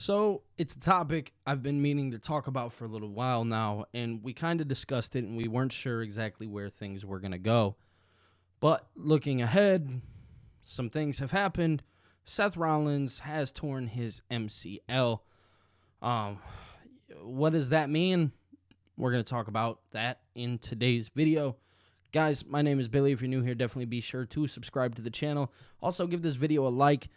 So it's a topic I've been meaning to talk about for a little while now, and we kind of discussed it and we weren't sure exactly where things were going to go. But looking ahead, some things have happened. Seth Rollins has torn his MCL. Um, what does that mean? We're going to talk about that in today's video. Guys, my name is Billy. If you're new here, definitely be sure to subscribe to the channel. Also, give this video a like.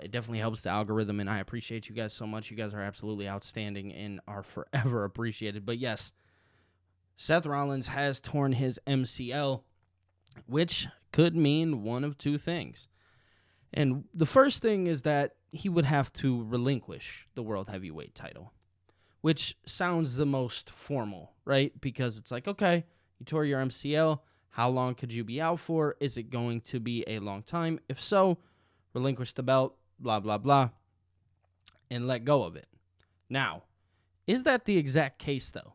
It definitely helps the algorithm, and I appreciate you guys so much. You guys are absolutely outstanding and are forever appreciated. But yes, Seth Rollins has torn his MCL, which could mean one of two things. And the first thing is that he would have to relinquish the World Heavyweight title, which sounds the most formal, right? Because it's like, okay, you tore your MCL. How long could you be out for? Is it going to be a long time? If so, relinquish the belt, blah, blah, blah, and let go of it. Now, is that the exact case, though?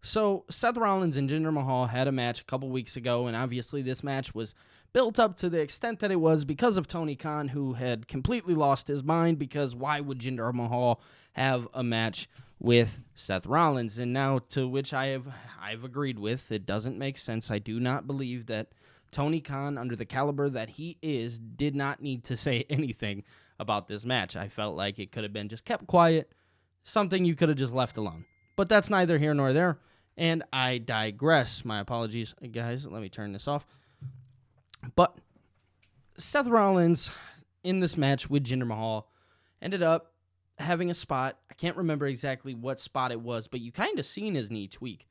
So, Seth Rollins and Jinder Mahal had a match a couple weeks ago, and obviously this match was built up to the extent that it was because of Tony Khan, who had completely lost his mind, because why would Jinder Mahal have a match with Seth Rollins? And now, to which I've agreed with, it doesn't make sense. I do not believe that Tony Khan, under the caliber that he is, did not need to say anything about this match. I felt like it could have been just kept quiet, something you could have just left alone. But that's neither here nor there, and I digress. My apologies, guys. Let me turn this off. But Seth Rollins, in this match with Jinder Mahal, ended up having a spot. I can't remember exactly what spot it was, but you kind of seen his knee tweak.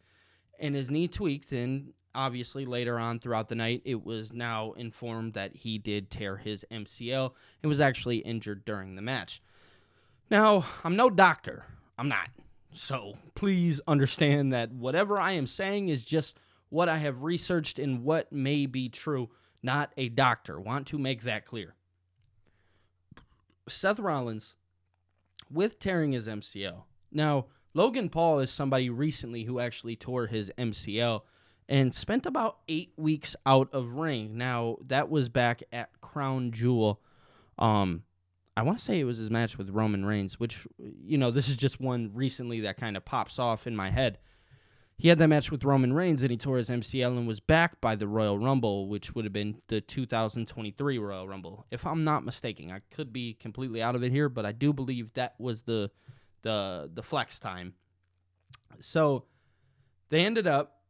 And his knee tweaked, and obviously later on throughout the night, it was now informed that he did tear his MCL and was actually injured during the match. Now, I'm no doctor. I'm not. So please understand that whatever I am saying is just what I have researched and what may be true, not a doctor. Want to make that clear. Seth Rollins, with tearing his MCL. Now, Logan Paul is somebody recently who actually tore his MCL and spent about 8 weeks out of ring. Now, that was back at Crown Jewel. I want to say it was his match with Roman Reigns, which, this is just one recently that kind of pops off in my head. He had that match with Roman Reigns, and he tore his MCL and was back by the Royal Rumble, which would have been the 2023 Royal Rumble, if I'm not mistaken. I could be completely out of it here, but I do believe that was the flex time. So they ended up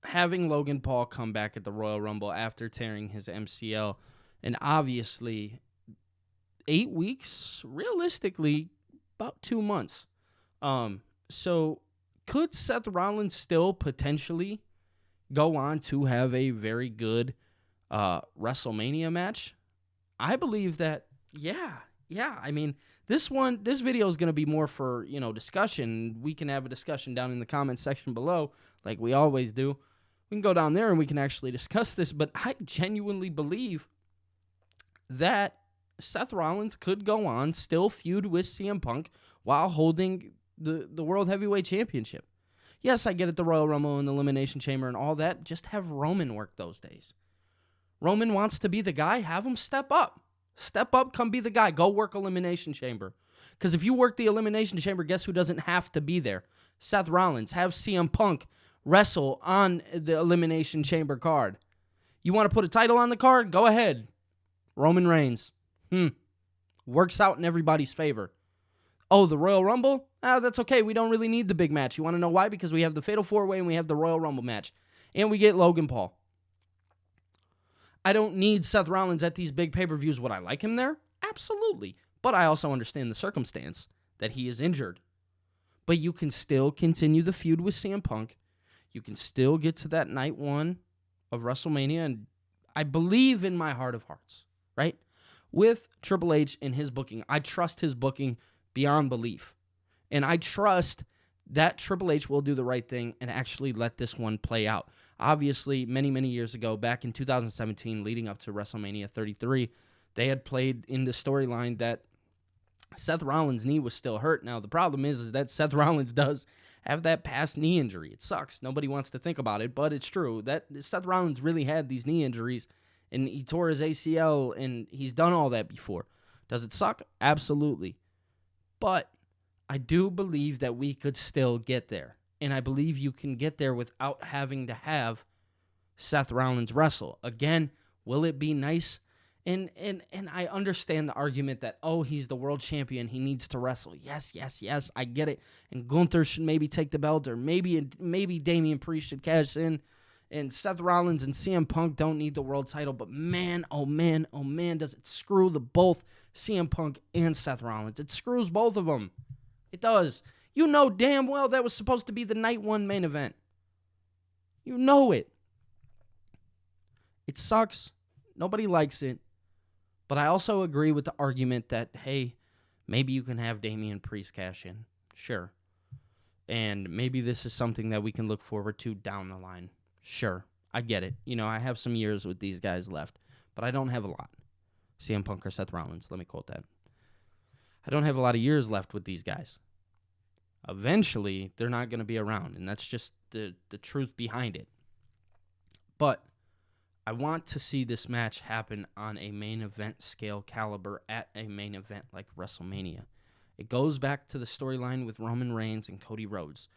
having Logan Paul come back at the Royal Rumble after tearing his MCL, and obviously 8 weeks, realistically, about 2 months. So could Seth Rollins still potentially go on to have a very good WrestleMania match? I believe that, yeah. I mean, this video is going to be more for, discussion. We can have a discussion down in the comments section below, like we always do. We can go down there and we can actually discuss this, but I genuinely believe that Seth Rollins could go on, still feud with CM Punk while holding the World Heavyweight Championship. Yes, I get it, the Royal Rumble and the Elimination Chamber and all that. Just have Roman work those days. Roman wants to be the guy. Have him step up. Step up, come be the guy. Go work Elimination Chamber. Because if you work the Elimination Chamber, guess who doesn't have to be there? Seth Rollins. Have CM Punk wrestle on the Elimination Chamber card. You want to put a title on the card? Go ahead. Roman Reigns. Works out in everybody's favor. Oh, the Royal Rumble? That's okay. We don't really need the big match. You want to know why? Because we have the Fatal 4-Way and we have the Royal Rumble match. And we get Logan Paul. I don't need Seth Rollins at these big pay-per-views. Would I like him there? Absolutely. But I also understand the circumstance that he is injured. But you can still continue the feud with CM Punk. You can still get to that night one of WrestleMania. And I believe in my heart of hearts, right? With Triple H and his booking, I trust his booking beyond belief. And I trust that Triple H will do the right thing and actually let this one play out. Obviously, many, many years ago, back in 2017, leading up to WrestleMania 33, they had played in the storyline that Seth Rollins' knee was still hurt. Now, the problem is that Seth Rollins does have that past knee injury. It sucks. Nobody wants to think about it, but it's true. That Seth Rollins really had these knee injuries, and he tore his ACL, and he's done all that before. Does it suck? Absolutely. But I do believe that we could still get there. And I believe you can get there without having to have Seth Rollins wrestle. Again, will it be nice? And I understand the argument that, oh, he's the world champion, he needs to wrestle. Yes, I get it. And Gunther should maybe take the belt, or maybe Damian Priest should cash in. And Seth Rollins and CM Punk don't need the world title. But man, oh man, does it screw the both CM Punk and Seth Rollins. It screws both of them. It does. You know damn well that was supposed to be the night one main event. You know it. It sucks. Nobody likes it. But I also agree with the argument that, hey, maybe you can have Damian Priest cash in. Sure. And maybe this is something that we can look forward to down the line. Sure. I get it. You know, I have some years with these guys left, but I don't have a lot. CM Punk or Seth Rollins, let me quote that. I don't have a lot of years left with these guys. Eventually, they're not going to be around, and that's just the truth behind it. But I want to see this match happen on a main event scale caliber at a main event like WrestleMania. It goes back to the storyline with Roman Reigns and Cody Rhodes.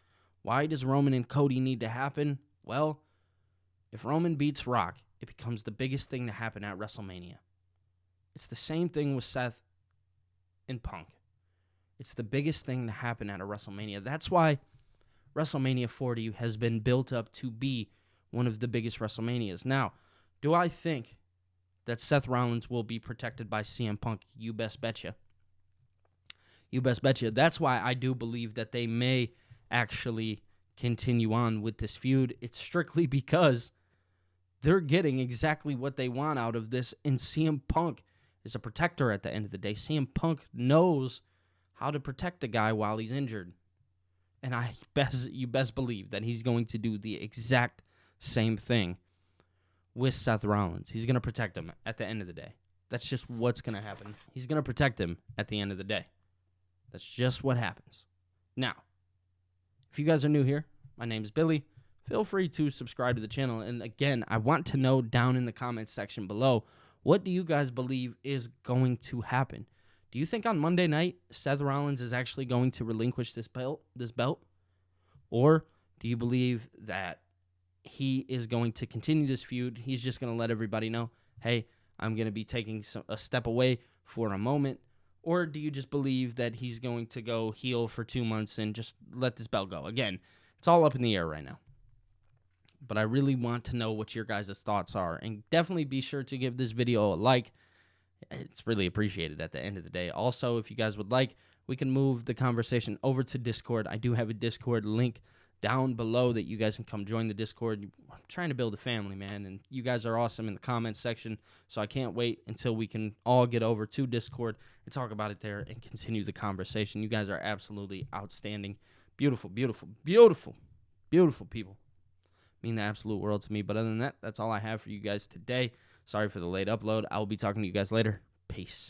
Why does Roman and Cody need to happen? Well, if Roman beats Rock, it becomes the biggest thing to happen at WrestleMania. It's the same thing with Seth and Punk. It's the biggest thing to happen at a WrestleMania. That's why WrestleMania 40 has been built up to be one of the biggest WrestleManias. Now, do I think that Seth Rollins will be protected by CM Punk? You best betcha. You best betcha. That's why I do believe that they may actually continue on with this feud. It's strictly because they're getting exactly what they want out of this, and CM Punk is a protector at the end of the day. CM Punk knows how to protect a guy while he's injured. And you best believe that he's going to do the exact same thing with Seth Rollins. He's going to protect him at the end of the day. That's just what's going to happen. He's going to protect him at the end of the day. That's just what happens. Now, if you guys are new here, my name is Billy. Feel free to subscribe to the channel. And again, I want to know down in the comments section below, what do you guys believe is going to happen? Do you think on Monday night, Seth Rollins is actually going to relinquish this belt? Or do you believe that he is going to continue this feud? He's just going to let everybody know, hey, I'm going to be taking a step away for a moment. Or do you just believe that he's going to go heel for 2 months and just let this belt go? Again, it's all up in the air right now. But I really want to know what your guys' thoughts are. And definitely be sure to give this video a like. It's really appreciated at the end of the day. Also, if you guys would like, we can move the conversation over to Discord. I do have a Discord link down below that you guys can come join the Discord. I'm trying to build a family, man, and you guys are awesome in the comments section, so I can't wait until we can all get over to Discord and talk about it there and continue the conversation. You guys are absolutely outstanding. Beautiful, beautiful, beautiful, beautiful people. Mean the absolute world to me. But other than that, that's all I have for you guys today. Sorry for the late upload. I will be talking to you guys later. Peace.